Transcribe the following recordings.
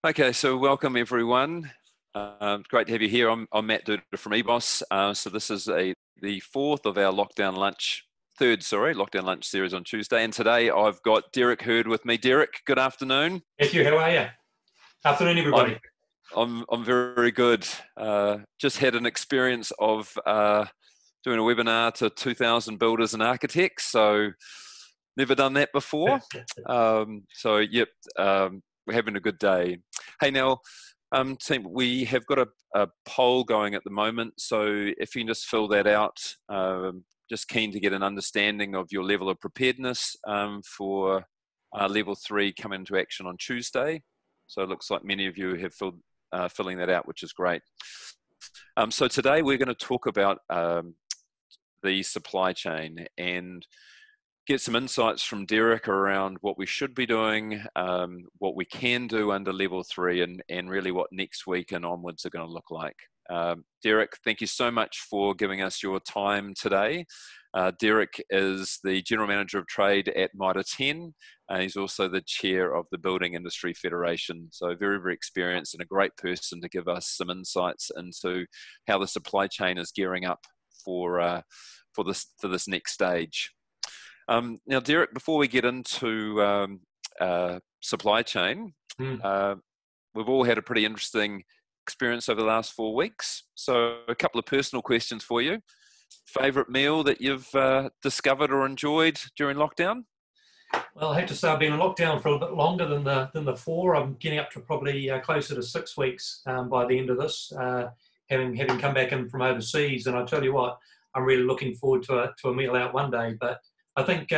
Okay, so welcome everyone. Great to have you here. I'm Matt Duda from EBOS. So this is the fourth of our lockdown lunch series on Tuesday. And today I've got Derek Hurd with me. Derek, good afternoon. Thank you. How are you? Afternoon, everybody. I'm very good. Just had an experience of doing a webinar to 2,000 builders and architects. So never done that before. We're having a good day. Hey, now, team, we have got a poll going at the moment. So if you can just fill that out, just keen to get an understanding of your level of preparedness for level 3 coming into action on Tuesday. So it looks like many of you have filling that out, which is great. So today we're going to talk about the supply chain and get some insights from Derek around what we should be doing, what we can do under level 3, and really what next week and onwards are going to look like. Derek, thank you so much for giving us your time today. Derek is the General Manager of Trade at Mitre 10. He's also the Chair of the Building Industry Federation. So very experienced and a great person to give us some insights into how the supply chain is gearing up for this next stage. Now, Derek, before we get into supply chain, we've all had a pretty interesting experience over the last 4 weeks. So a couple of personal questions for you. Favourite meal that you've discovered or enjoyed during lockdown? Well, I have to say I've been in lockdown for a bit longer than the 4. I'm getting up to probably closer to 6 weeks by the end of this, having come back in from overseas. And I tell you what, I'm really looking forward to a meal out one day. But I think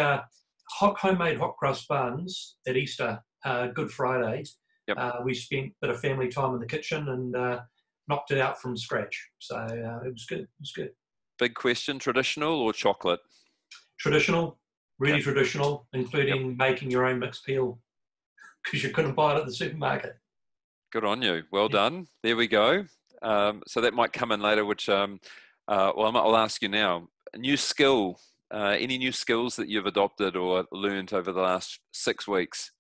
homemade hot crust buns at Easter, Good Friday. Yep. We spent a bit of family time in the kitchen and knocked it out from scratch. So it was good. It was good. Big question, traditional or chocolate? Traditional, really traditional, including making your own mixed peel because you couldn't buy it at the supermarket. Good on you. Well done. There we go. So that might come in later, which, I'll ask you now. A new skill, any new skills that you've adopted or learned over the last 6 weeks?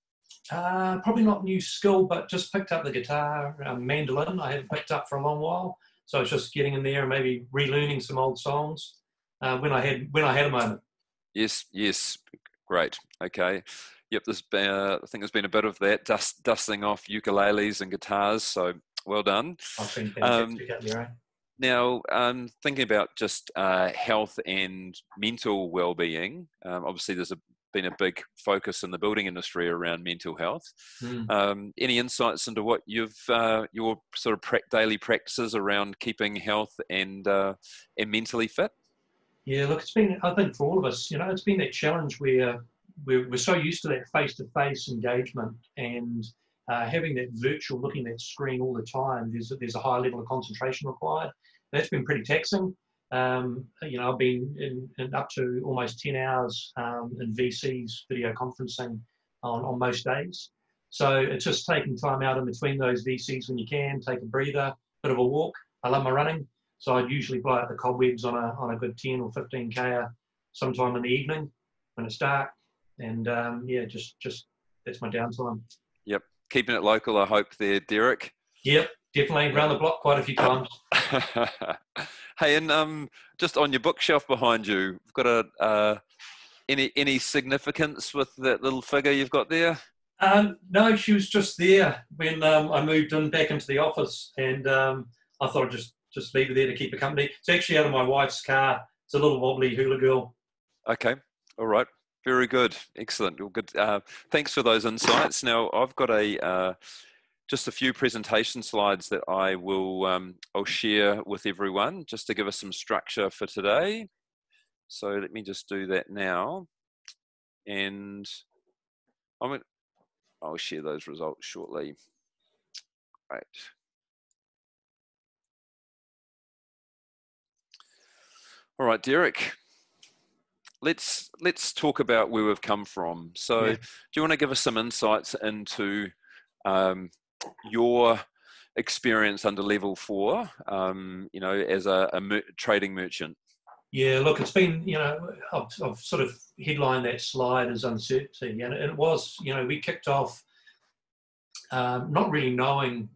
Probably not new skill, but just picked up the guitar, mandolin. I haven't picked up for a long while. So it's just getting in there and maybe relearning some old songs when I had a moment. Yes, great. Okay, yep. I think there's been a bit of that dusting off ukuleles and guitars. So well done. I've been fantastic out there. Now, thinking about just health and mental well-being. Obviously, there's been a big focus in the building industry around mental health. Any insights into what your sort of daily practices around keeping health and mentally fit? Yeah, look, it's been, I think for all of us, it's been that challenge where we're so used to that face-to-face engagement and having that virtual, looking at that screen all the time. There's a high level of concentration required. That's been pretty taxing. I've been in up to almost 10 hours in VC's video conferencing on most days. So it's just taking time out in between those VCs when you can, take a breather, bit of a walk. I love my running. So I'd usually blow out the cobwebs on a good 10 or 15K sometime in the evening when it's dark. And just that's my downtime. Yep. Keeping it local, I hope there, Derek. Yep, definitely. Around the block quite a few times. Hey, and just on your bookshelf behind you, we've got any significance with that little figure you've got there? No, she was just there when I moved back into the office, and I thought I'd just leave her there to keep her company. It's actually out of my wife's car. It's a little wobbly hula girl. Okay, all right, very good, excellent. Well, good. Thanks for those insights. Now I've got just a few presentation slides that I'll share with everyone just to give us some structure for today. So let me just do that now, and I'll share those results shortly. Right. All right, Derek. Let's talk about where we've come from. So, Do you want to give us some insights into your experience under level 4? As a trading merchant. Yeah, look, it's been, I've sort of headlined that slide as uncertainty, and it was, we kicked off not really knowing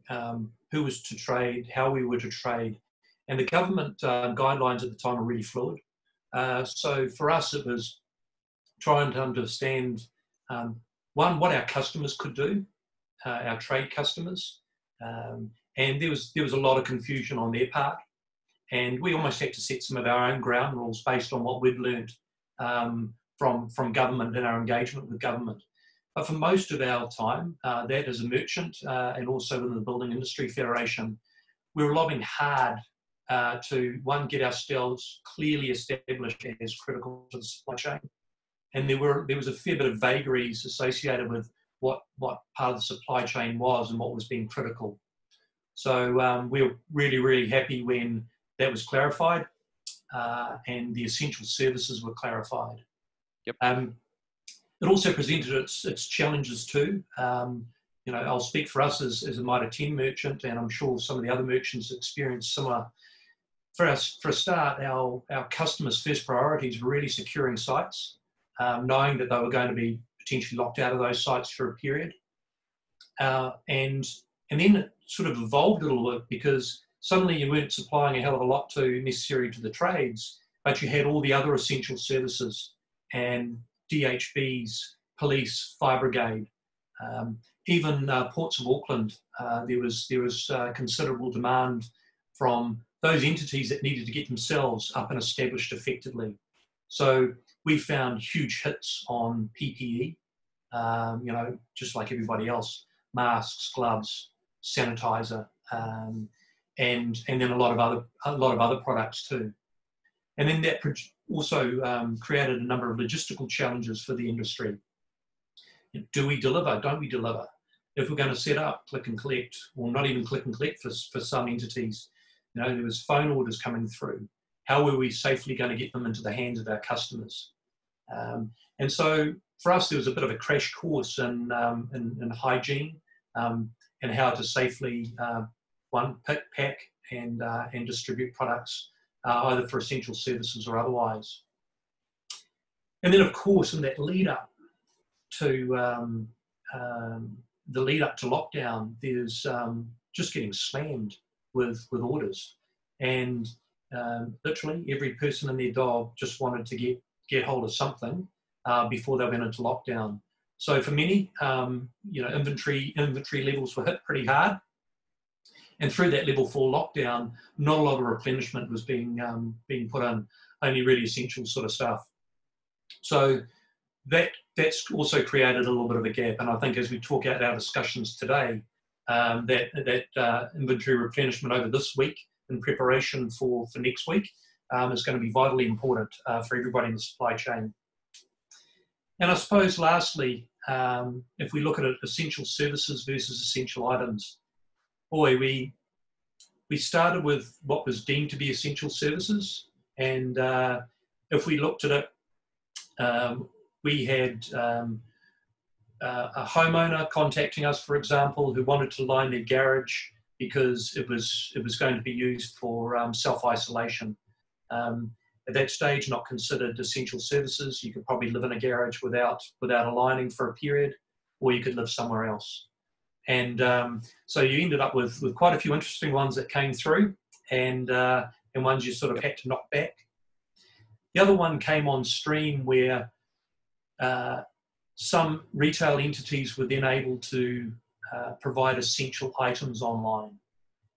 who was to trade, how we were to trade. And the government guidelines at the time were really fluid. So for us, it was trying to understand, one, what our customers could do, our trade customers. And there was a lot of confusion on their part. And we almost had to set some of our own ground rules based on what we'd learned from government and our engagement with government. But for most of our time, that as a merchant and also within the Building Industry Federation, we were lobbying hard to, one, get ourselves clearly established as critical to the supply chain. And there was a fair bit of vagaries associated with what part of the supply chain was and what was being critical. So we were really, really happy when that was clarified and the essential services were clarified. Yep. It also presented its challenges too. I'll speak for us as a Mitre 10 merchant, and I'm sure some of the other merchants experienced similar. For a start, our customers' first priorities were really securing sites, knowing that they were going to be potentially locked out of those sites for a period. And then it sort of evolved a little bit, because suddenly you weren't supplying a hell of a lot necessary to the trades, but you had all the other essential services and DHBs, police, fire brigade, even Ports of Auckland. There was considerable demand from those entities that needed to get themselves up and established effectively. So we found huge hits on PPE, just like everybody else, masks, gloves, sanitizer, and then a lot of other products too. And then that also created a number of logistical challenges for the industry. Do we deliver? Don't we deliver? If we're going to set up click and collect, or not even click and collect for some entities, there was phone orders coming through. How were we safely going to get them into the hands of our customers? And so for us, there was a bit of a crash course in hygiene and how to safely, pick, pack, and distribute products, either for essential services or otherwise. And then, of course, in that lead up to lockdown, there's just getting slammed with orders, and literally every person and their dog just wanted to get hold of something before they went into lockdown. So for many, inventory levels were hit pretty hard. And through that level 4 lockdown, not a lot of replenishment was being put in, only really essential sort of stuff. So that's also created a little bit of a gap. And I think as we talk out our discussions today, that inventory replenishment over this week in preparation for next week is going to be vitally important for everybody in the supply chain. And I suppose lastly, if we look at it, essential services versus essential items, boy, we started with what was deemed to be essential services. And if we looked at it, we had a homeowner contacting us, for example, who wanted to line their garage because it was going to be used for self-isolation. At that stage, not considered essential services. You could probably live in a garage without a lining for a period, or you could live somewhere else. And so you ended up with quite a few interesting ones that came through, and ones you sort of had to knock back. The other one came on stream where some retail entities were then able to provide essential items online.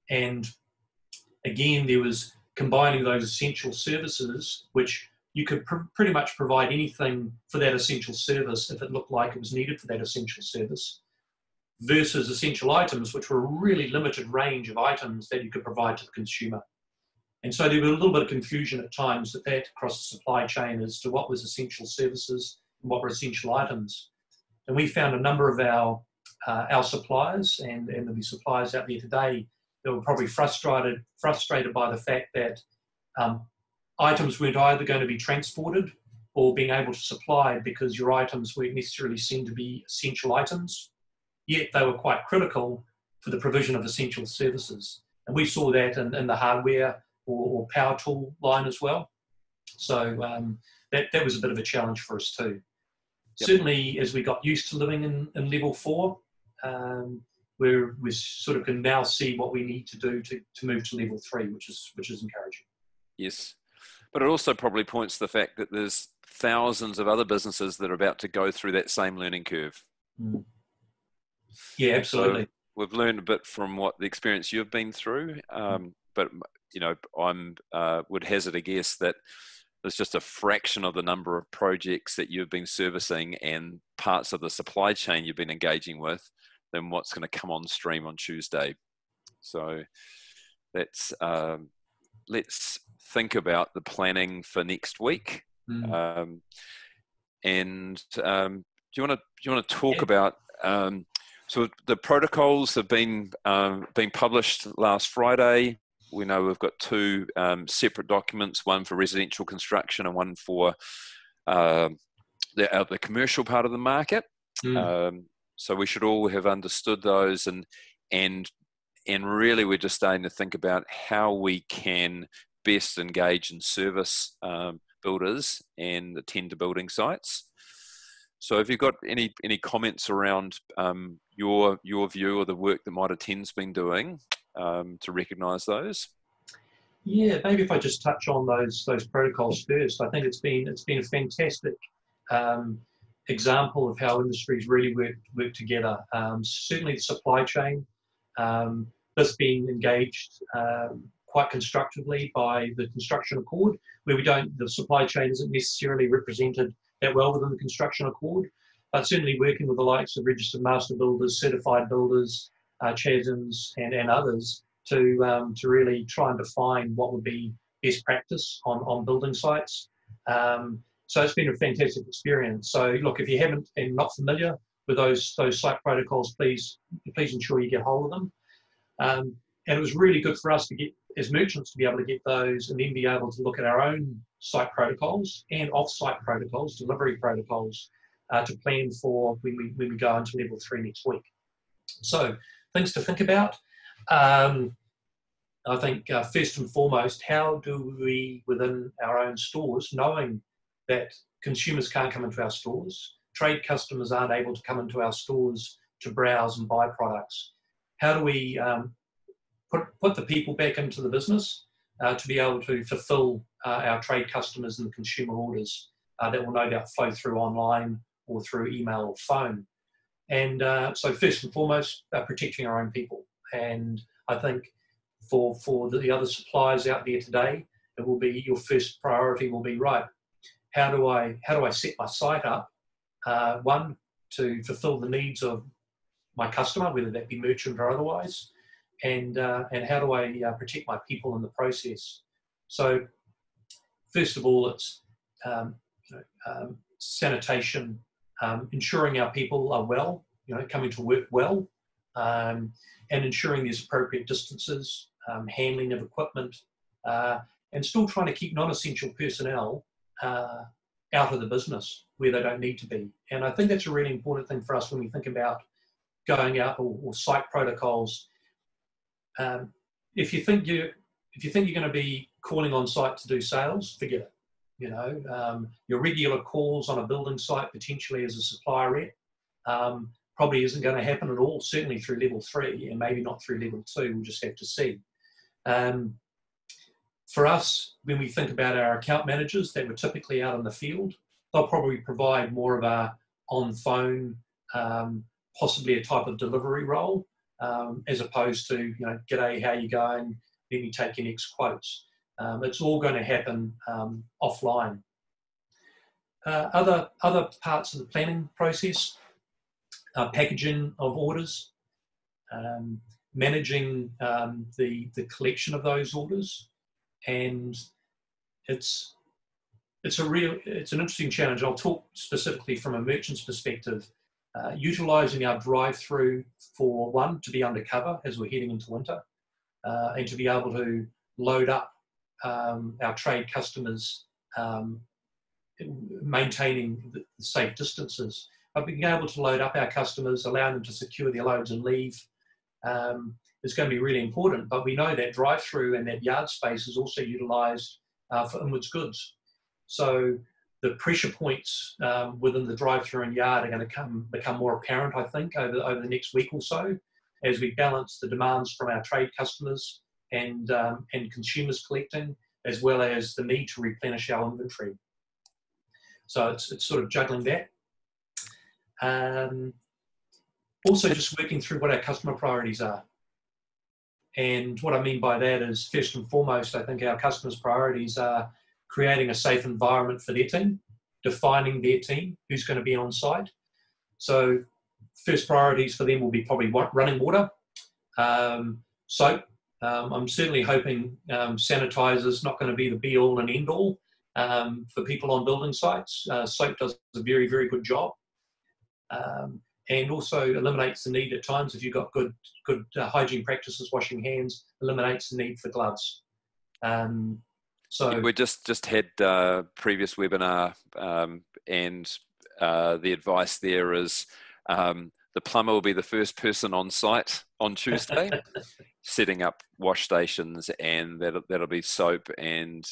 And again, there was combining those essential services, which you could pretty much provide anything for that essential service if it looked like it was needed for that essential service, versus essential items, which were a really limited range of items that you could provide to the consumer. And so there was a little bit of confusion at times across the supply chain as to what was essential services and what were essential items. And we found a number of our suppliers, and there'll be suppliers out there today that were probably frustrated by the fact that items weren't either going to be transported or being able to supply because your items weren't necessarily seen to be essential items, yet they were quite critical for the provision of essential services. And we saw that in the hardware or power tool line as well. So that was a bit of a challenge for us too. Yep. Certainly, as we got used to living in level 4, we sort of can now see what we need to do to move to level 3, which is encouraging. Yes, but it also probably points to the fact that there's thousands of other businesses that are about to go through that same learning curve. Mm. Yeah, absolutely. So we've learned a bit from what the experience you've been through, but I'm would hazard a guess that there's just a fraction of the number of projects that you've been servicing and parts of the supply chain you've been engaging with than what's going to come on stream on Tuesday. So let's think about the planning for next week. Mm. And do you want to talk about? So the protocols have been published last Friday. We know we've got 2 separate documents, one for residential construction and one for the commercial part of the market. Mm. So we should all have understood those, and really we're just starting to think about how we can best engage and service builders and attend to building sites. So have you got any comments around your view of the work that Mitre 10's been doing to recognise those? Yeah, maybe if I just touch on those protocols first. I think it's been a fantastic example of how industries really work together. Certainly the supply chain, that's been engaged quite constructively by the construction accord, where the supply chain isn't necessarily represented that well within the construction accord, but certainly working with the likes of registered master builders, certified builders, CHASMs and others to really try and define what would be best practice on building sites. So it's been a fantastic experience. So look, if you haven't and not familiar with those site protocols, please ensure you get hold of them. And it was really good for us to get, as merchants, to be able to get those and then be able to look at our own site protocols and off-site protocols, delivery protocols, to plan for when we go into level 3 next week. So things to think about. I think first and foremost, how do we, within our own stores, knowing that consumers can't come into our stores, trade customers aren't able to come into our stores to browse and buy products, how do we put the people back into the business to be able to fulfill our trade customers and consumer orders that will no doubt flow through online or through email or phone. And so first and foremost, protecting our own people. And I think for the other suppliers out there today, it will be your first priority will be, right, how do I set my site up, one, to fulfill the needs of my customer, whether that be merchant or otherwise, and how do I protect my people in the process? So first of all, it's sanitation, ensuring our people are well, coming to work well, and ensuring there's appropriate distances, handling of equipment, and still trying to keep non-essential personnel out of the business where they don't need to be. And I think that's a really important thing for us when we think about going out or site protocols. If you think you're going to be calling on site to do sales, forget it. Your regular calls on a building site potentially as a supplier rep probably isn't going to happen at all, certainly through level 3 and maybe not through level 2, we'll just have to see. For us, when we think about our account managers that were typically out in the field, they'll probably provide more of a on-phone, possibly a type of delivery role, as opposed to, g'day, how you going? Let me take your next quotes. It's all going to happen offline. Other parts of the planning process, packaging of orders, managing the collection of those orders, and it's an interesting challenge. I'll talk specifically from a merchant's perspective, utilising our drive-through for one, to be undercover as we're heading into winter, and to be able to load up our trade customers, maintaining the safe distances. But being able to load up our customers, allowing them to secure their loads and leave, is going to be really important. But we know that drive-through and that yard space is also utilised for inwards goods. So the pressure points within the drive-through and yard are going to become more apparent, I think, over the next week or so. as we balance the demands from our trade customers and consumers collecting, as well as the need to replenish our inventory. So it's sort of juggling that. Also just working through what our customer priorities are. And what I mean by that is, first and foremost, I think our customers' priorities are creating a safe environment for their team, defining their team, who's going to be on site. So first priorities for them will be probably running water, soap. I'm certainly hoping sanitizer's not going to be the be-all and end-all for people on building sites. Soap does a very, very good job. And also eliminates the need at times, if you've got good hygiene practices, washing hands, eliminates the need for gloves. So we just had previous webinar, and the advice there is the plumber will be the first person on site on Tuesday, setting up wash stations, and that'll be soap and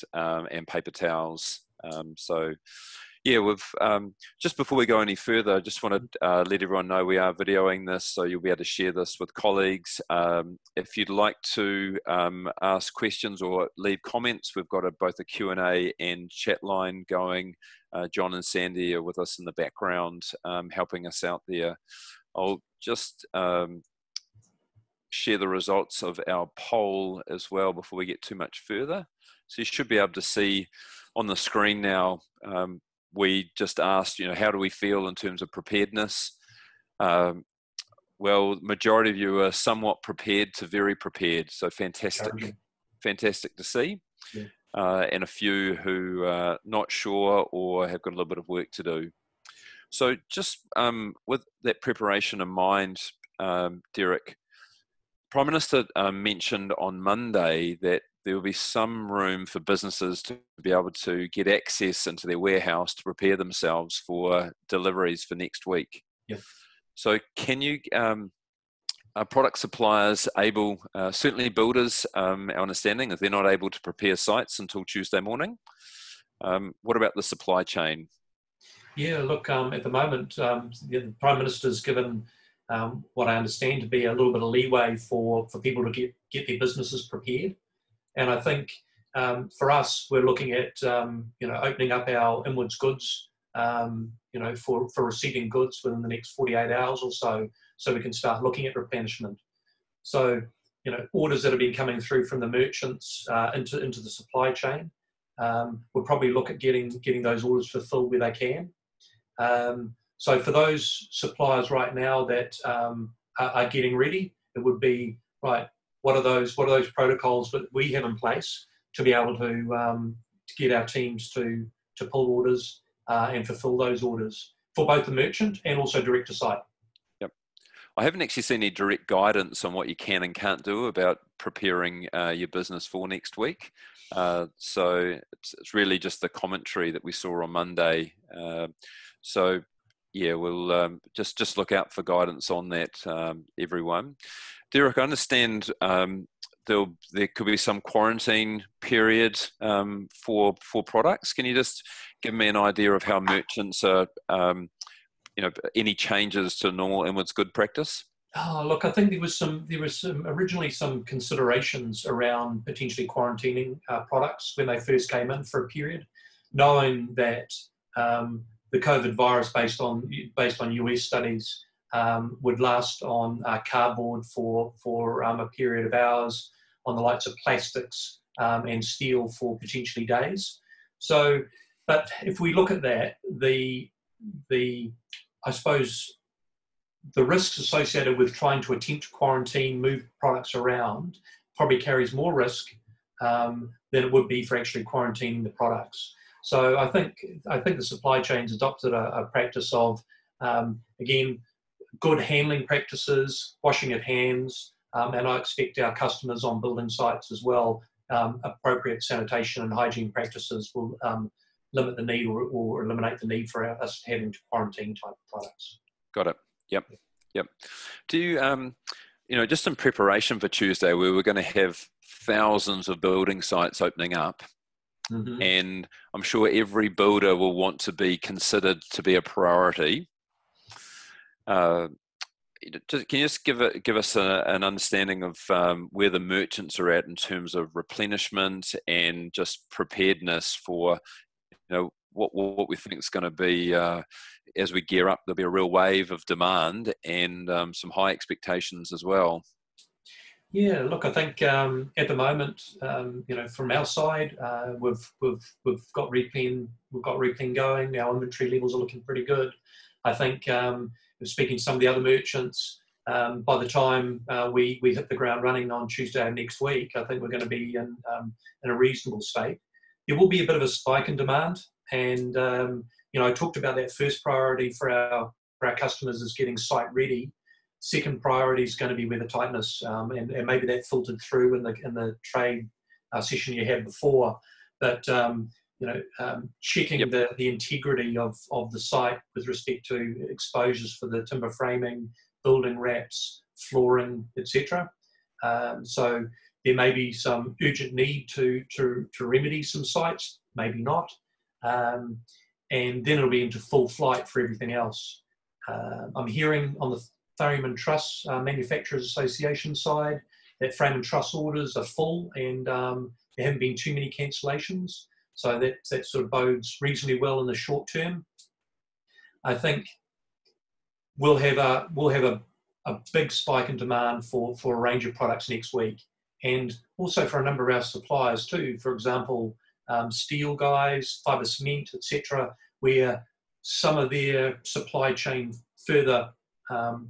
paper towels. So yeah, we've just before we go any further, I just want to let everyone know we are videoing this, so you'll be able to share this with colleagues. If you'd like to ask questions or leave comments, we've got both a Q&A and chat line going. John and Sandy are with us in the background, helping us out there. I'll just share the results of our poll as well before we get too much further. So you should be able to see on the screen now. We just asked, how do we feel in terms of preparedness? Well, majority of you are somewhat prepared to very prepared. So fantastic to see. Yeah. And a few who are not sure or have got a little bit of work to do. So just with that preparation in mind, Derek, Prime Minister mentioned on Monday that there will be some room for businesses to be able to get access into their warehouse to prepare themselves for deliveries for next week. Yep. So can you, are product suppliers able, certainly builders, our understanding is they're not able to prepare sites until Tuesday morning. What about the supply chain? Yeah, look, at the moment, the Prime Minister's given what I understand to be a little bit of leeway for people to get their businesses prepared. And I think for us, we're looking at opening up our inwards goods, for receiving goods within the next 48 hours or so we can start looking at replenishment. So orders that have been coming through from the merchants into the supply chain, we'll probably look at getting those orders fulfilled where they can. So for those suppliers right now that are getting ready, it would be right. What are those protocols that we have in place to be able to get our teams to pull orders and fulfill those orders for both the merchant and also direct to site? Yep. I haven't actually seen any direct guidance on what you can and can't do about preparing your business for next week. So it's really just the commentary that we saw on Monday. So yeah, we'll just look out for guidance on that, everyone. Derek, I understand there could be some quarantine period for products. Can you just give me an idea of how merchants are, any changes to normal inwards good practice? Oh, look, I think there was originally some considerations around potentially quarantining products when they first came in for a period, knowing that the COVID virus, based on US studies, would last on cardboard for a period of hours, on the likes of plastics and steel for potentially days. So, but if we look at that, I suppose the risks associated with trying to attempt to quarantine, move products around, probably carries more risk than it would be for actually quarantining the products. So I think the supply chain's adopted a practice of, again, good handling practices, washing of hands, and I expect our customers on building sites as well, appropriate sanitation and hygiene practices will limit the need or eliminate the need for us having to quarantine type products. Got it. Yep. Do you, just in preparation for Tuesday, we were going to have thousands of building sites opening up. Mm-hmm. And I'm sure every builder will want to be considered to be a priority. Can you just give us an understanding of where the merchants are at in terms of replenishment and just preparedness for, what we think is going to be, as we gear up, there'll be a real wave of demand and some high expectations as well. Yeah, look, I think at the moment, from our side, we've got replen going. Our inventory levels are looking pretty good. I think speaking to some of the other merchants, by the time we hit the ground running on Tuesday of next week, I think we're going to be in a reasonable state. There will be a bit of a spike in demand, and I talked about that first priority for our customers is getting site ready. Second priority is going to be weather tightness, and maybe that filtered through in the trade session you had before. But checking Yep. the integrity of the site with respect to exposures for the timber framing, building wraps, flooring, etc. So there may be some urgent need to remedy some sites, maybe not, and then it'll be into full flight for everything else. I'm hearing on the Frame and Truss Manufacturers Association side that frame and truss orders are full, and there haven't been too many cancellations, so that sort of bodes reasonably well in the short term. I think we'll have a big spike in demand for a range of products next week, and also for a number of our suppliers too. For example, steel guys, fibre cement, etc., where some of their supply chain further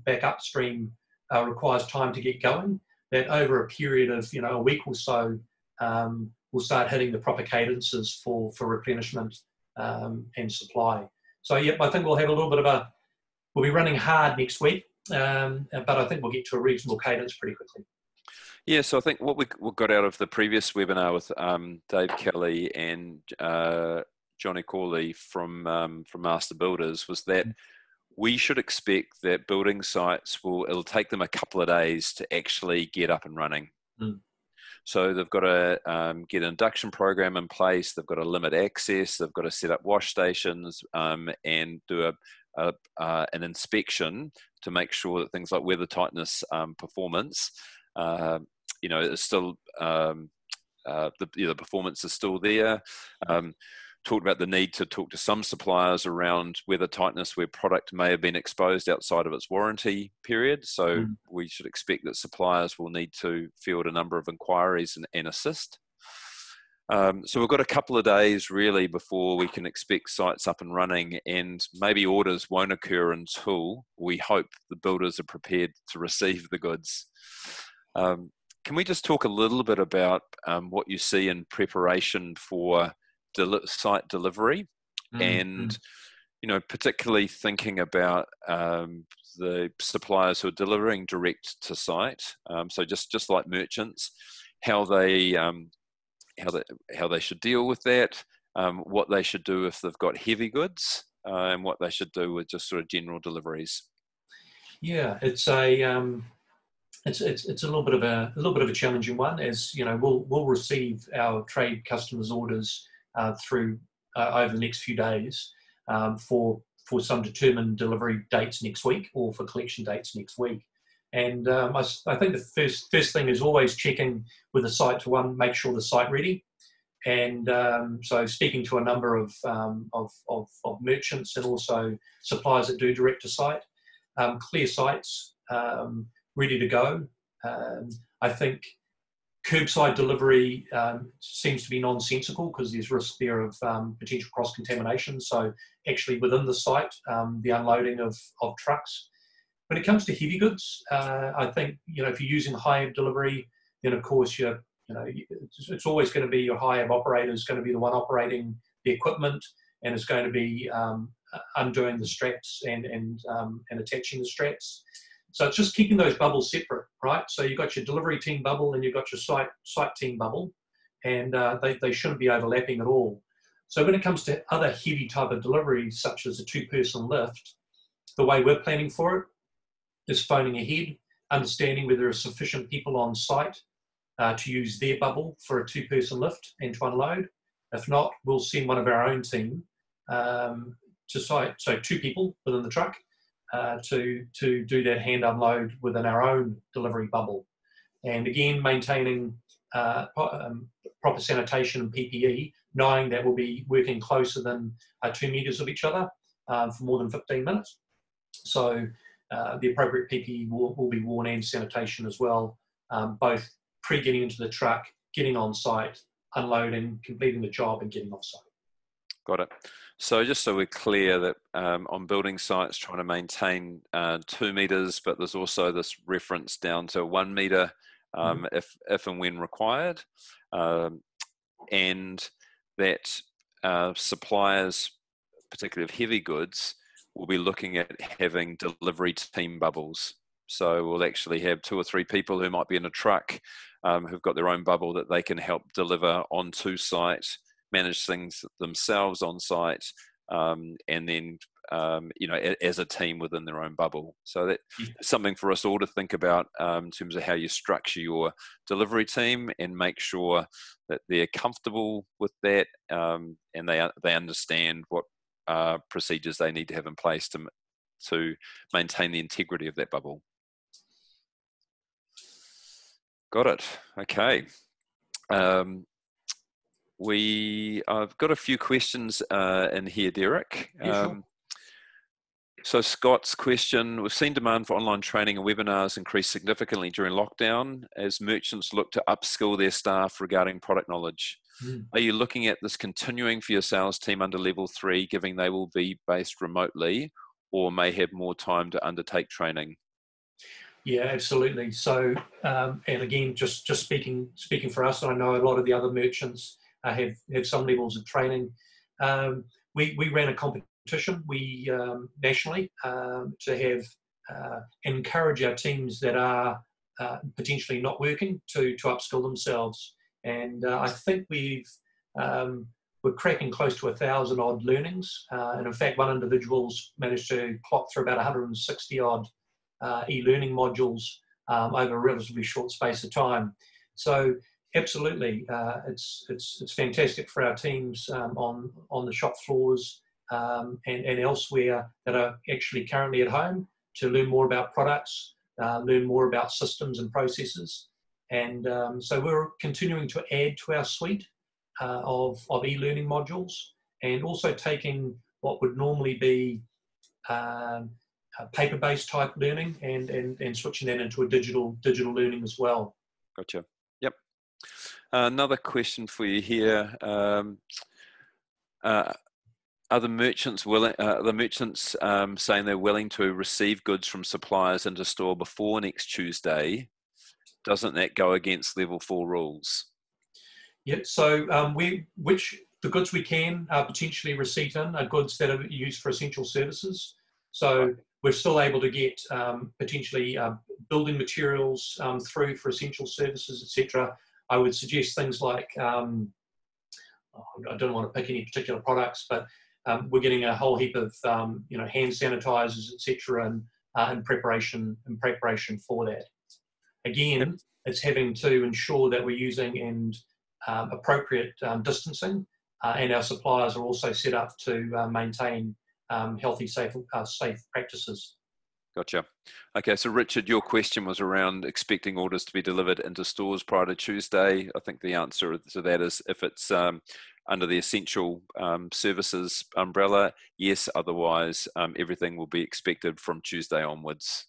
back upstream requires time to get going. That over a period of a week or so, we'll start hitting the proper cadences for replenishment and supply. So yeah, I think we'll have a little bit of we'll be running hard next week, but I think we'll get to a reasonable cadence pretty quickly. Yeah, so I think what we got out of the previous webinar with Dave Kelly and Johnny Corley from Master Builders was that we should expect that building sites it'll take them a couple of days to actually get up and running. So they've got to get an induction program in place, they've got to limit access, they've got to set up wash stations and do an inspection to make sure that things like weather tightness performance is still, the performance is still there. Talked about the need to talk to some suppliers around weather tightness where product may have been exposed outside of its warranty period. So we should expect that suppliers will need to field a number of inquiries and assist. So we've got a couple of days really before we can expect sites up and running, and maybe orders won't occur until we hope the builders are prepared to receive the goods. Can we just talk a little bit about what you see in preparation for site delivery, and particularly thinking about the suppliers who are delivering direct to site, so just like merchants, how they should deal with that, what they should do if they've got heavy goods, and what they should do with just sort of general deliveries. Yeah, it's a little bit of a challenging one, as we'll receive our trade customers' orders through over the next few days for some determined delivery dates next week or for collection dates next week. And I think the first thing is always checking with the site to make sure the site ready. And so speaking to a number of merchants and also suppliers that do direct to site, clear sites, ready to go. I think curbside delivery seems to be nonsensical because there's risk there of potential cross-contamination. So actually within the site, the unloading of trucks. When it comes to heavy goods, I think, if you're using high-ebb delivery, then of course it's always going to be your high-ebb operator is going to be the one operating the equipment and is going to be undoing the straps and attaching the straps. So it's just keeping those bubbles separate, right? So you've got your delivery team bubble and you've got your site team bubble, and they shouldn't be overlapping at all. So when it comes to other heavy type of deliveries, such as a 2-person lift, the way we're planning for it is phoning ahead, understanding whether there are sufficient people on site to use their bubble for a 2-person lift and to unload. If not, we'll send one of our own team to site, so 2 people within the truck, to do that hand unload within our own delivery bubble. And again, maintaining proper sanitation and PPE, knowing that we'll be working closer than 2 metres of each other for more than 15 minutes. So the appropriate PPE will be worn, and sanitation as well, both pre-getting into the truck, getting on site, unloading, completing the job, and getting off site. Got it. So just so we're clear that on building sites, trying to maintain 2 metres, but there's also this reference down to 1 metre if and when required, and that suppliers, particularly of heavy goods, will be looking at having delivery team bubbles. So we'll actually have 2 or 3 people who might be in a truck who've got their own bubble that they can help deliver onto site, manage things themselves on site, and then as a team within their own bubble. So that's something for us all to think about in terms of how you structure your delivery team, and make sure that they're comfortable with that, and they understand what procedures they need to have in place to maintain the integrity of that bubble. Got it. Okay. I've got a few questions in here, Derek. Sure. So Scott's question: we've seen demand for online training and webinars increase significantly during lockdown as merchants look to upskill their staff regarding product knowledge. Are you looking at this continuing for your sales team under level 3, given they will be based remotely or may have more time to undertake training? Yeah, absolutely. So, and again, just speaking for us, I know a lot of the other merchants have some levels of training. We ran a competition nationally to have encourage our teams that are potentially not working to upskill themselves. And I think we're cracking close to 1,000 odd learnings. And in fact, one individual's managed to clock through about 160 odd e-learning modules over a relatively short space of time. So absolutely, it's fantastic for our teams on the shop floors and elsewhere that are actually currently at home to learn more about products, learn more about systems and processes. And so we're continuing to add to our suite of e-learning modules, and also taking what would normally be paper-based type learning and switching that into a digital learning as well. Gotcha. Yep. Another question for you here. Are the merchants saying they're willing to receive goods from suppliers into store before next Tuesday? Doesn't that go against level 4 rules? Yeah, so the goods we can potentially receipt in are goods that are used for essential services. So we're still able to get potentially building materials through for essential services, etc. I would suggest things like, I don't want to pick any particular products, but we're getting a whole heap of hand sanitizers, etc. in preparation for that. Again, it's having to ensure that we're using appropriate distancing, and our suppliers are also set up to maintain healthy, safe practices. Gotcha. Okay, so Richard, your question was around expecting orders to be delivered into stores prior to Tuesday. I think the answer to that is if it's under the essential services umbrella, yes. Otherwise, everything will be expected from Tuesday onwards.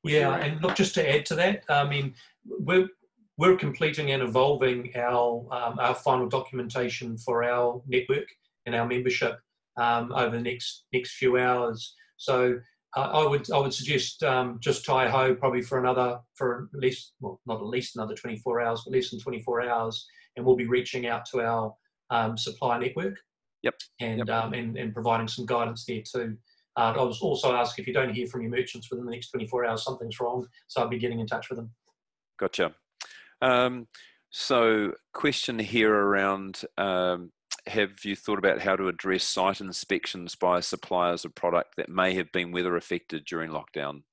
Yeah, and look, just to add to that, I mean, we're completing and evolving our final documentation for our network and our membership over the next few hours. So I would suggest just tie-ho probably for at least, well, not at least another 24 hours, but less than 24 hours, and we'll be reaching out to our supply network. Yep. And providing some guidance there too. I was also asked, if you don't hear from your merchants within the next 24 hours, something's wrong. So I'll be getting in touch with them. Gotcha. So question here around, have you thought about how to address site inspections by suppliers of product that may have been weather affected during lockdown?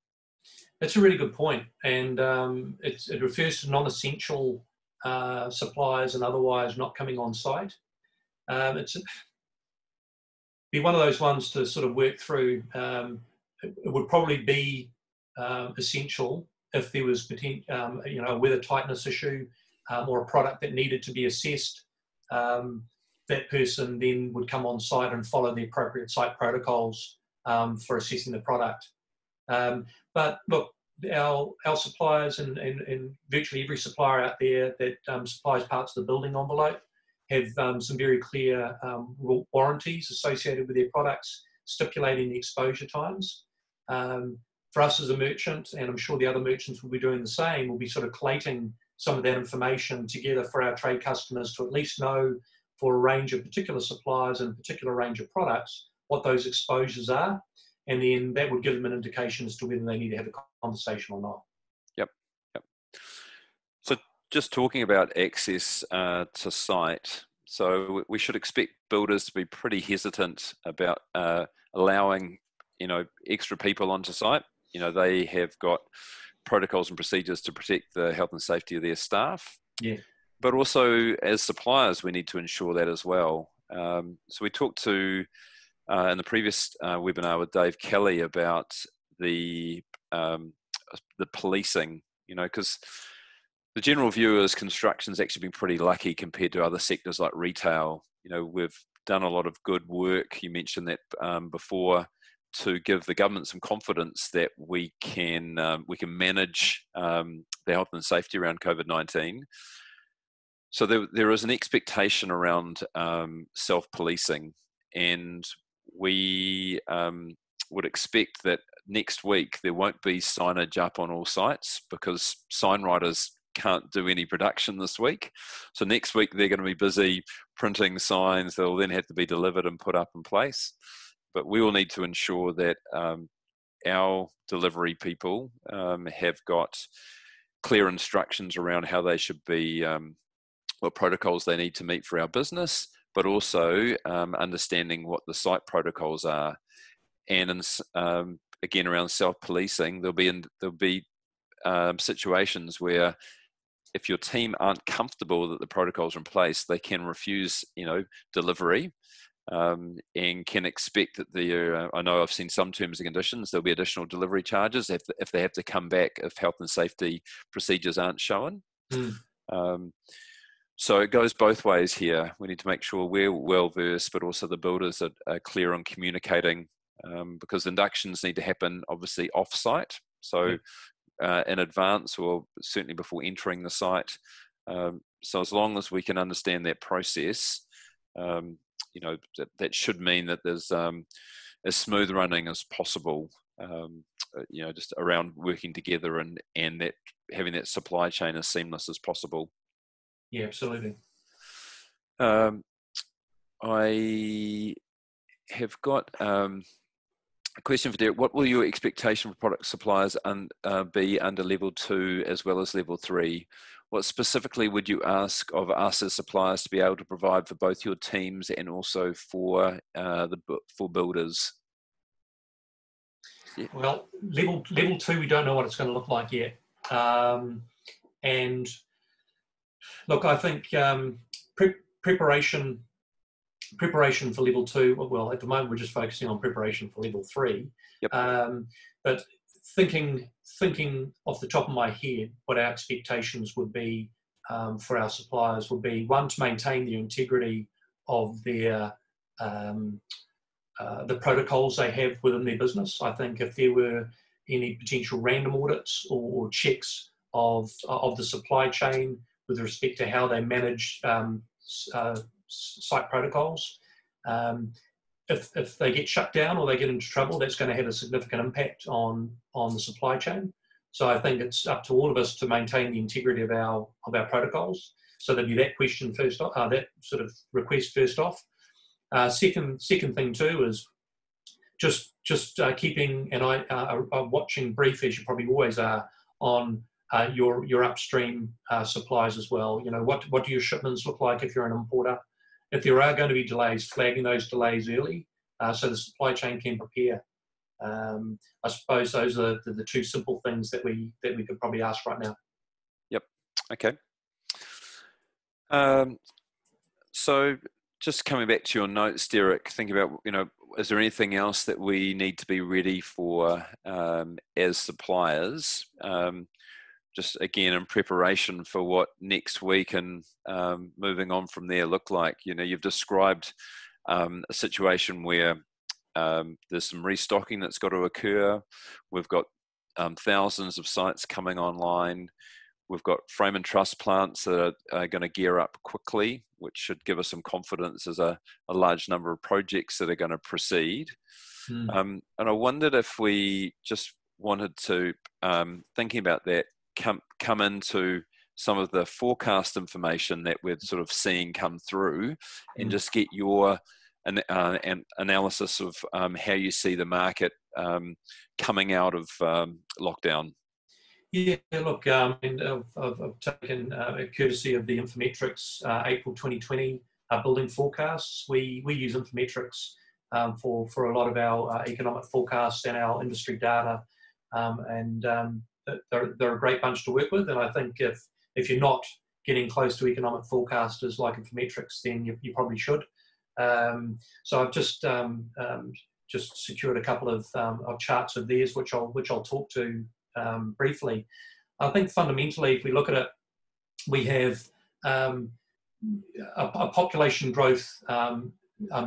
That's a really good point. And it refers to non-essential suppliers and otherwise not coming on site. It's be one of those ones to sort of work through. it would probably be essential if there was a weather tightness issue or a product that needed to be assessed. That person then would come on site and follow the appropriate site protocols for assessing the product. But look, our suppliers and virtually every supplier out there that supplies parts of the building envelope have some very clear warranties associated with their products, stipulating the exposure times. For us as a merchant, and I'm sure the other merchants will be doing the same, we'll be sort of collating some of that information together for our trade customers to at least know for a range of particular suppliers and a particular range of products what those exposures are. And then that would give them an indication as to whether they need to have a conversation or not. Yep. So just talking about access to site, so we should expect builders to be pretty hesitant about allowing, extra people onto site. They have got protocols and procedures to protect the health and safety of their staff. Yeah. But also as suppliers, we need to ensure that as well. So we talked to in the previous webinar with Dave Kelly about the policing, because the general view is construction's actually been pretty lucky compared to other sectors like retail. We've done a lot of good work. You mentioned that before, to give the government some confidence that we can manage the health and safety around COVID-19. So there is an expectation around self-policing, and we would expect that next week there won't be signage up on all sites because sign writers can't do any production this week. So next week they're going to be busy printing signs. They'll then have to be delivered and put up in place. But we will need to ensure that our delivery people have got clear instructions around how they should be, what protocols they need to meet for our business, but also understanding what the site protocols are. And again, around self-policing, there'll be situations where if your team aren't comfortable that the protocols are in place, they can refuse, delivery. And can expect that I know I've seen some terms and conditions, there'll be additional delivery charges if they have to come back if health and safety procedures aren't shown. So it goes both ways here. We need to make sure we're well versed, but also the builders are clear on communicating, because inductions need to happen obviously off-site. So in advance, or certainly before entering the site. So as long as we can understand that process, that should mean that there's as smooth running as possible, just around working together and that having that supply chain as seamless as possible. Yeah, absolutely. I have got a question for Derek. What will your expectation for product suppliers be under level 2 as well as level 3? What specifically would you ask of us as suppliers to be able to provide for both your teams and also for builders? Yeah. Well, level 2, we don't know what it's going to look like yet. And look, I think preparation for level 2. Well, at the moment we're just focusing on preparation for level 3. Yep. But thinking off the top of my head, what our expectations would be for our suppliers would be, one, to maintain the integrity of their the protocols they have within their business. I think if there were any potential random audits or checks of the supply chain with respect to how they manage site protocols, if they get shut down or they get into trouble, that's going to have a significant impact on the supply chain. So I think it's up to all of us to maintain the integrity of our protocols. So there'd be that question first off, that sort of request first off. Second thing too is just keeping an eye, a watching brief, as you probably always are, on your upstream supplies as well. What do your shipments look like if you're an importer? If there are going to be delays, flagging those delays early so the supply chain can prepare. I suppose those are the two simple things that we could probably ask right now. Yep. Okay. So just coming back to your notes, Derek, thinking about is there anything else that we need to be ready for as suppliers? Just again in preparation for what next week and moving on from there look like. You know, you've described a situation where there's some restocking that's got to occur. We've got thousands of sites coming online. We've got frame and truss plants that are going to gear up quickly, which should give us some confidence as a large number of projects that are going to proceed. And I wondered if we just wanted to, thinking about that, come into some of the forecast information that we're sort of seeing come through and just get your an analysis of how you see the market coming out of lockdown. Yeah, look, and I've taken courtesy of the Infometrics April 2020 building forecasts. We use Infometrics for a lot of our economic forecasts and our industry data, and they're a great bunch to work with. And I think if you're not getting close to economic forecasters like Infometrics, then you probably should. So I've just secured a couple of charts of theirs, which I'll talk to briefly. I think fundamentally, if we look at it, we have a population growth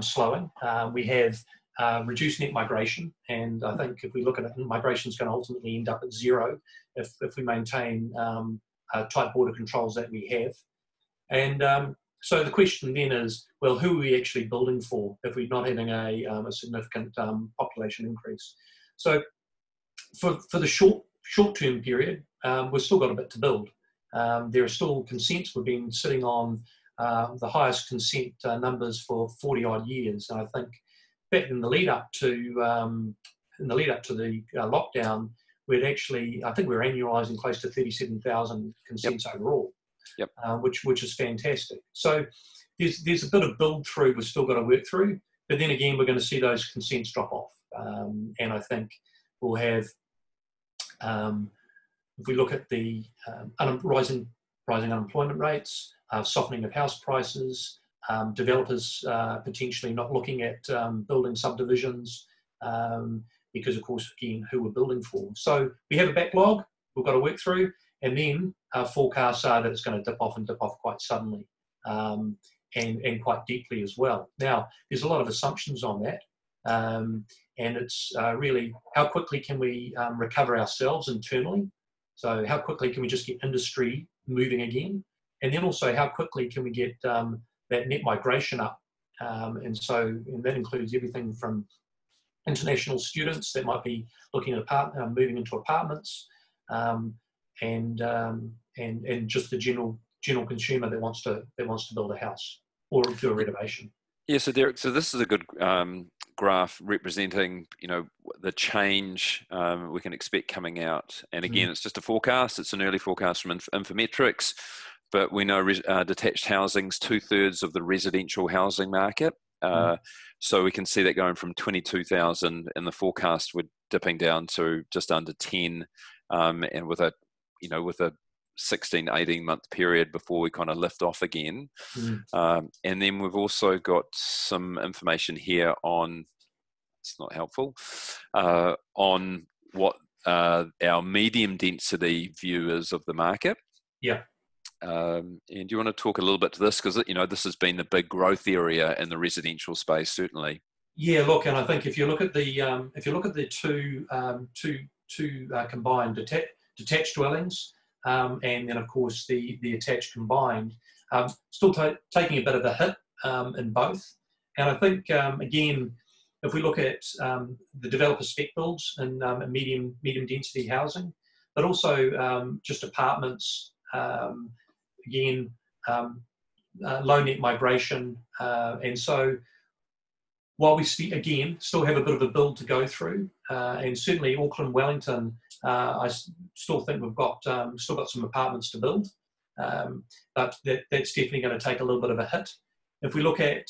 slowing. We have reduced net migration, and I think if we look at it, migration is going to ultimately end up at zero if we maintain tight border controls that we have. And so the question then is, well, who are we actually building for if we're not having a significant population increase? So for the short-term period, we've still got a bit to build. There are still consents. We've been sitting on the highest consent numbers for 40-odd years. And I think back in the lead up to the lockdown, I think we're annualising close to 37,000 consents overall. Yep. Which is fantastic. So there's a bit of build through we've still got to work through, but then again we're going to see those consents drop off, and I think we'll have, if we look at the rising unemployment rates, softening of house prices, developers potentially not looking at building subdivisions because of course again who we're building for. So we have a backlog we've got to work through. And then our forecasts are that it's going to dip off quite suddenly and quite deeply as well. Now, there's a lot of assumptions on that. And it's really how quickly can we recover ourselves internally? So how quickly can we just get industry moving again? And then also how quickly can we get that net migration up? And that includes everything from international students that might be looking at moving into apartments, and just the general consumer that wants to build a house or do a renovation. Yeah, so Derek, so this is a good graph representing, you know, the change we can expect coming out. And again, it's just a forecast. It's an early forecast from Infometrics, but we know detached housing's 2/3 of the residential housing market. So we can see that going from 22,000 in the forecast, we're dipping down to just under 10, and with a 16, 18 month period before we kind of lift off again. And then we've also got some information here on, it's not helpful, on what our medium density view is of the market. Yeah. And do you want to talk a little bit to this? Because, you know, this has been the big growth area in the residential space, certainly. Yeah, look, and I think if you look at the two combined detached dwellings, and then of course the attached combined, still taking a bit of a hit in both. And I think again, if we look at the developer spec builds and medium density housing, but also just apartments, again, low net migration, and so while we still have a bit of a build to go through, and certainly Auckland, Wellington, I still think we've got still got some apartments to build, but that's definitely going to take a little bit of a hit. If we look at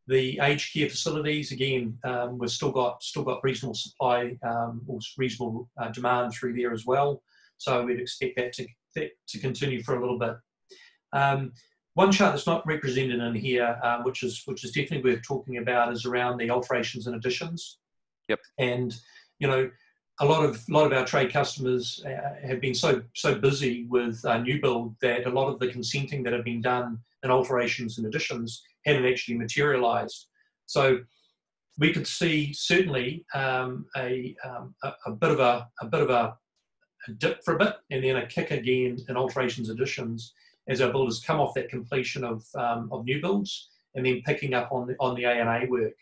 the aged care facilities, again, we've still got reasonable supply or reasonable demand through there as well. So we'd expect that to continue for a little bit. One chart that's not represented in here, which is definitely worth talking about, is around the alterations and additions. Yep. And a lot of our trade customers have been so busy with new build that a lot of the consenting that have been done in alterations and additions hadn't actually materialised. So we could see certainly a bit of a dip for a bit, and then a kick again in alterations additions as our builders come off that completion of new builds and then picking up on the A&A work.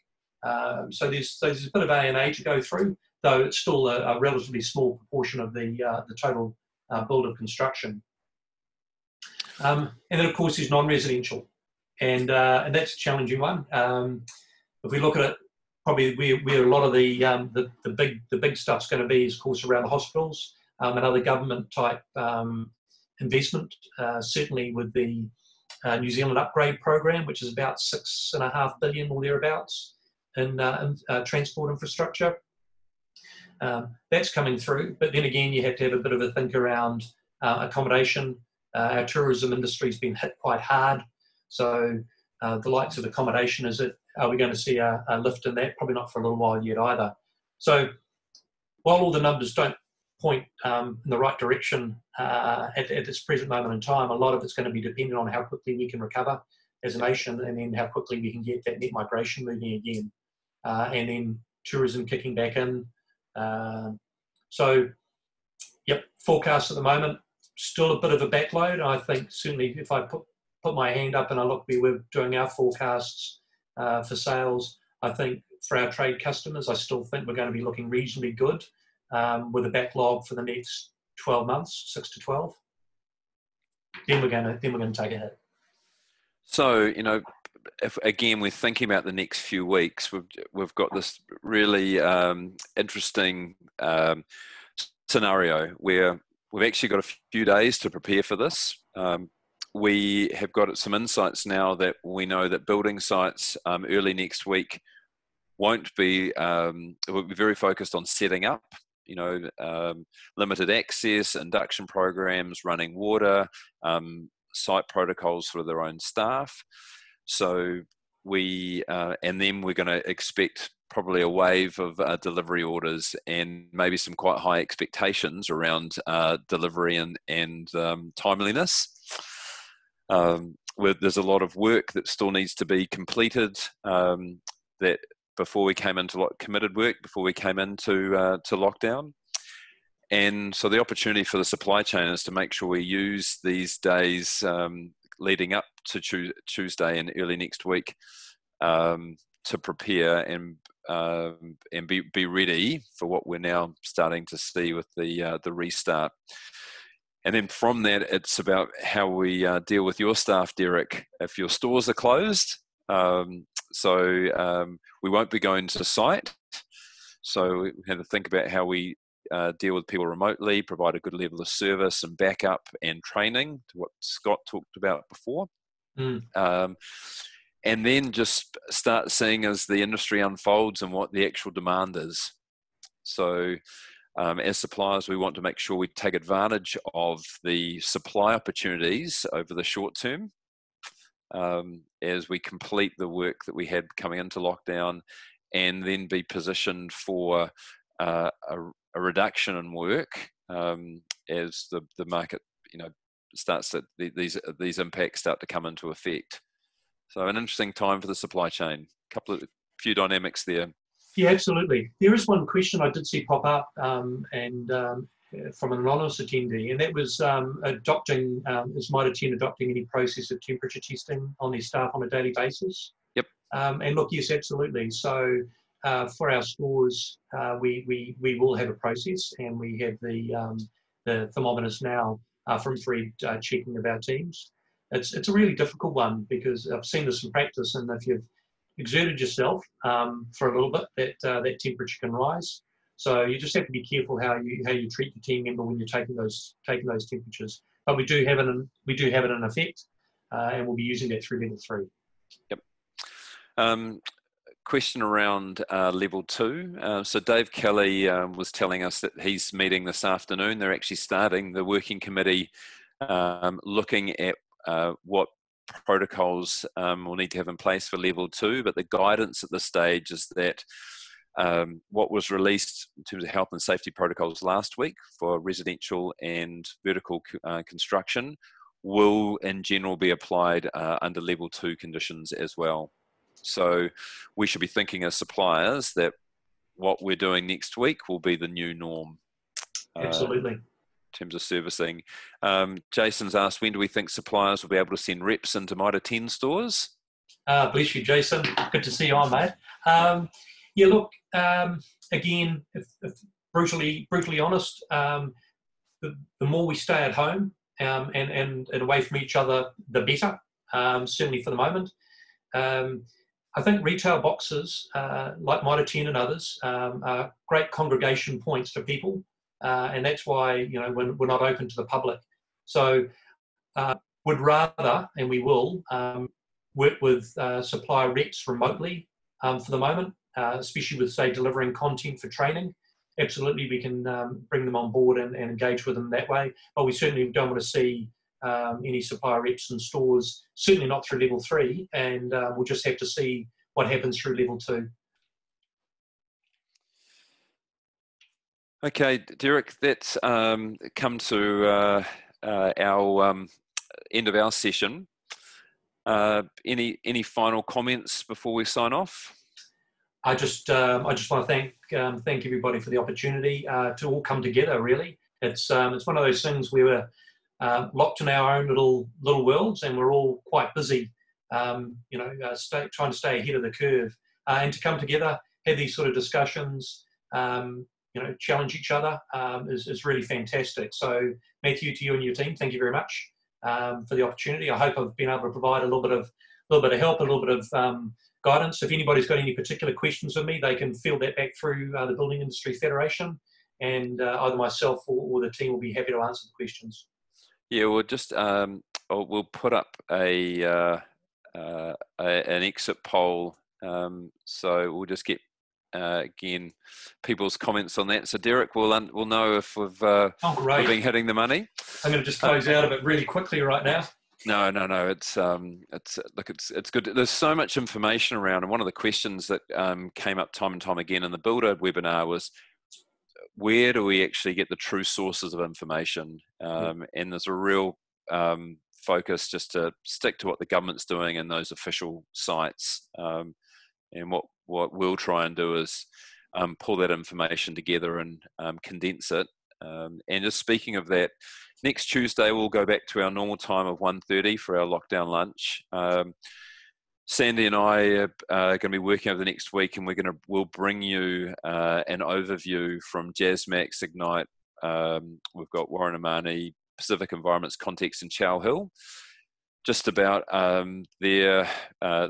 So there's a bit of A&A to go through, though it's still a relatively small proportion of the total build of construction. And then of course there's non-residential, and that's a challenging one. If we look at it, probably where a lot of the big stuff's going to be is, of course, around the hospitals and other government type investment. Certainly with the New Zealand upgrade program, which is about $6.5 billion or thereabouts in transport infrastructure. That's coming through, but then again, you have to have a bit of a think around accommodation. Our tourism industry's been hit quite hard, so the likes of accommodation, are we going to see a lift in that? Probably not for a little while yet either. So while all the numbers don't point in the right direction at this present moment in time, a lot of it's going to be dependent on how quickly we can recover as a nation, and then how quickly we can get that net migration moving again, and then tourism kicking back in. So, yep, forecast at the moment, still a bit of a backload. I think certainly if I put my hand up and I look where we're doing our forecasts for sales, I think for our trade customers, I still think we're going to be looking reasonably good with a backlog for the next 12 months, 6 to 12. Then we're going to take a hit. So, if again we're thinking about the next few weeks, we've got this really interesting scenario where we've actually got a few days to prepare for this. We have got some insights now that we know that building sites early next week will be very focused on setting up, limited access, induction programs, running water, site protocols for their own staff. So and then we're going to expect probably a wave of delivery orders and maybe some quite high expectations around delivery and timeliness. There's a lot of work that still needs to be completed that before we came into committed work before we came into lockdown. And so the opportunity for the supply chain is to make sure we use these days leading up to Tuesday and early next week to prepare and be ready for what we're now starting to see with the restart. And then from that, it's about how we deal with your staff, Derek, if your stores are closed. So we won't be going to site. So we have to think about how we deal with people remotely, provide a good level of service and backup and training, to what Scott talked about before. And then just start seeing as the industry unfolds and what the actual demand is. So as suppliers, we want to make sure we take advantage of the supply opportunities over the short term as we complete the work that we had coming into lockdown, and then be positioned for a reduction in work as the market starts to these impacts start to come into effect. So an interesting time for the supply chain. Few dynamics there. Yeah, absolutely. There is one question I did see pop up from an anonymous attendee, and that was is Mitre adopting any process of temperature testing on their staff on a daily basis? Yep. And look, yes, absolutely. So for our stores, we will have a process, and we have the thermometers now from infrared checking of our teams. It's a really difficult one because I've seen this in practice, and if you've exerted yourself for a little bit, that temperature can rise. So you just have to be careful how you treat your team member when you're taking those temperatures. But we do have it in effect, and we'll be using that through level 3. Yep. Question around level 2. So Dave Kelly was telling us that he's meeting this afternoon. They're actually starting the working committee looking at what protocols we'll need to have in place for level 2, but the guidance at this stage is that what was released in terms of health and safety protocols last week for residential and vertical construction will in general be applied under level 2 conditions as well. So we should be thinking as suppliers that what we're doing next week will be the new norm. Absolutely. In terms of servicing. Jason's asked, when do we think suppliers will be able to send reps into Mitre 10 stores? Bless you, Jason. Good to see you on, mate. Yeah, look, again, if brutally honest, the more we stay at home and away from each other, the better, certainly for the moment. I think retail boxes, like Mitre 10 and others, are great congregation points for people. And that's why, we're not open to the public. So would rather, and we will, work with supplier reps remotely for the moment, especially with, say, delivering content for training. Absolutely, we can bring them on board and engage with them that way. But we certainly don't want to see any supplier reps in stores, certainly not through level 3, and we'll just have to see what happens through level 2. Okay, Derek, that's come to our end of our session. Any final comments before we sign off? I just want to thank everybody for the opportunity to all come together. Really, it's one of those things where we're locked in our own little worlds, and we're all quite busy, trying to stay ahead of the curve, and to come together, have these sort of discussions, challenge each other is really fantastic. So, Matthew, to you and your team, thank you very much for the opportunity. I hope I've been able to provide a little bit of help, a little bit of guidance. If anybody's got any particular questions of me, they can field that back through the Building Industry Federation, and either myself or the team will be happy to answer the questions. Yeah, we'll just we'll put up an exit poll, so we'll just get again people's comments on that. So Derek, we'll know if we've been hitting the money. I'm going to just close out of it really quickly right now. No. It's good. There's so much information around, and one of the questions that came up time and time again in the Builder webinar was, where do we actually get the true sources of information? And there's a real focus just to stick to what the government's doing in those official sites. And what we'll try and do is pull that information together and condense it. And just speaking of that, next Tuesday we'll go back to our normal time of 1:30 for our lockdown lunch. Sandy and I are going to be working over the next week, and we'll bring you an overview from JASMAX, Ignite. We've got Warren Amani, Pacific Environments Context, and Chow Hill, just about the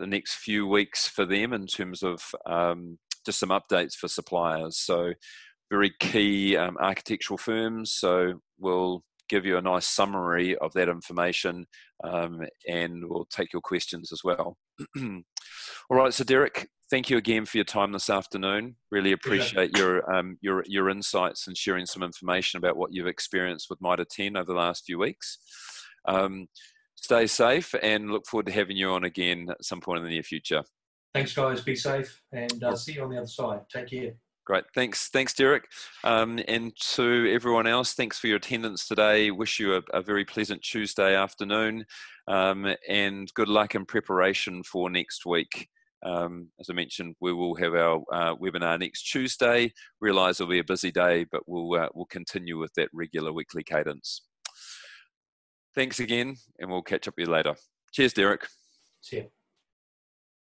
next few weeks for them in terms of just some updates for suppliers. So very key architectural firms. So we'll give you a nice summary of that information, and we'll take your questions as well. All right, so Derek, thank you again for your time this afternoon. Really appreciate your insights and sharing some information about what you've experienced with Mitre 10 over the last few weeks. Stay safe, and look forward to having you on again at some point in the near future. Thanks, guys. Be safe, and see you on the other side. Take care. Great. Thanks, Derek. And to everyone else, thanks for your attendance today. Wish you a very pleasant Tuesday afternoon, and good luck in preparation for next week. As I mentioned, we will have our webinar next Tuesday. Realise it'll be a busy day, but we'll continue with that regular weekly cadence. Thanks again, and we'll catch up with you later. Cheers, Derek. See you.